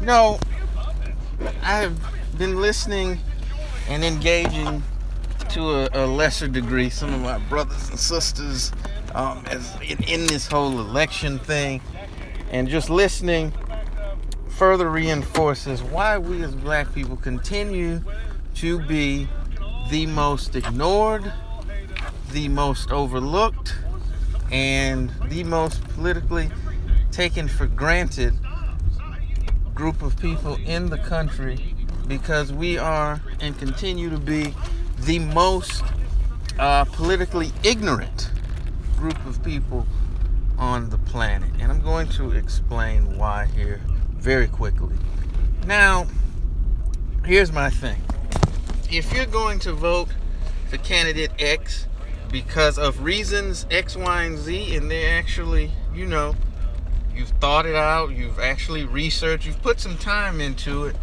No, I've been listening and engaging to a lesser degree some of my brothers and sisters as in this whole election thing, and just listening further reinforces why we as black people continue to be the most ignored, the most overlooked, and the most politically taken for granted group of people in the country, because we are and continue to be the most politically ignorant group of people on the planet. And I'm going to explain why here very quickly. Now, here's my thing. If you're going to vote for candidate X because of reasons X, Y, and Z, and they actually, you've thought it out, you've actually researched, you've put some time into it,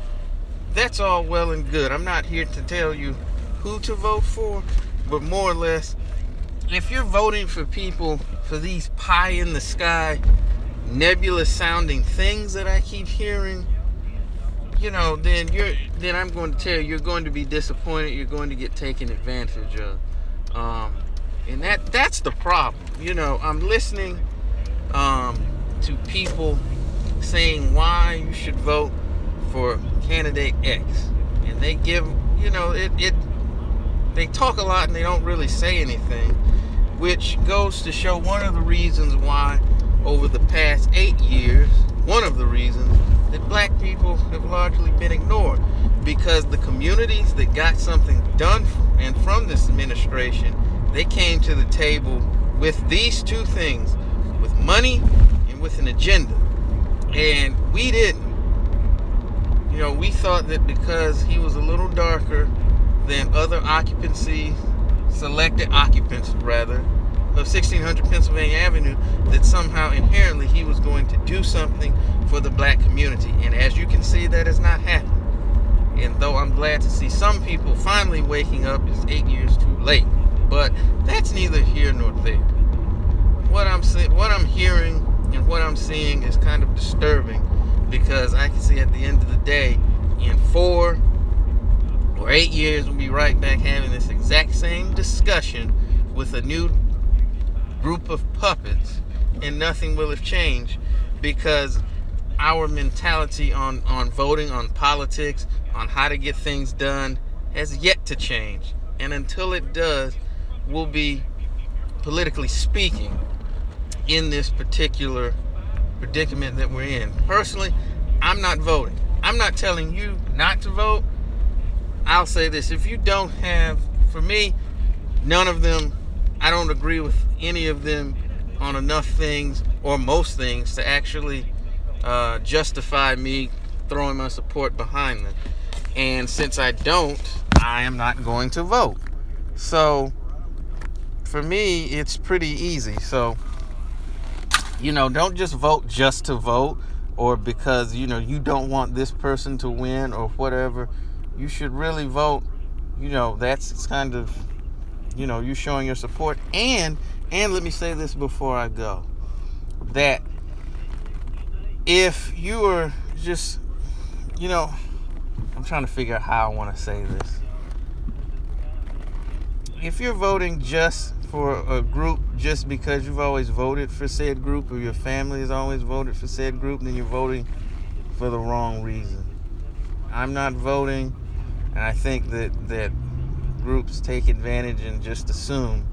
that's all well and good. I'm not here to tell you who to vote for, but more or less, if you're voting for people for these pie in the sky, nebulous sounding things that I keep hearing, then I'm going to tell you, you're going to be disappointed, you're going to get taken advantage of. And that's the problem. I'm listening to people saying why you should vote for candidate X, and they give, they talk a lot and they don't really say anything, which goes to show one of the reasons why over the past 8 years, one of the reasons that black people have largely been ignored, because the communities that got something done and from this administration, they came to the table with these two things, with money and with an agenda. And we didn't. We thought that because he was a little darker than other selected occupants rather, of 1600 Pennsylvania Avenue, that somehow inherently he was going to do something for the black community. And as you can see, that has not happened. And though I'm glad to see some people finally waking up, it's 8 years too late. But that's neither here nor there. What I'm hearing and what I'm seeing is kind of disturbing, because I can see at the end of the day, in 4 or 8 years, we'll be right back having this exact same discussion with a new group of puppets, and nothing will have changed, because our mentality on voting, on politics, on how to get things done has yet to change. And until it does, we'll be, politically speaking, in this particular predicament that we're in. Personally, I'm not voting. I'm not telling you not to vote. I'll say this: if you don't have, for me, none of them, I don't agree with any of them on enough things, or most things, to actually justify me throwing my support behind them. And since I don't, I am not going to vote. So for me, it's pretty easy. So, don't just vote just to vote, or because, you don't want this person to win or whatever. You should really vote. That's kind of, you showing your support. And let me say this before I go, that if you are just, I'm trying to figure out how I want to say this. If you're voting just for a group just because you've always voted for said group, or your family has always voted for said group, then you're voting for the wrong reason. I'm not voting, and I think that groups take advantage and just assume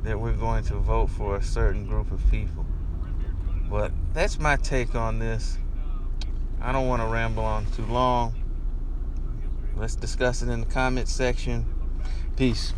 that we're going to vote for a certain group of people. But that's my take on this. I don't want to ramble on too long. Let's discuss it in the comment section. Peace.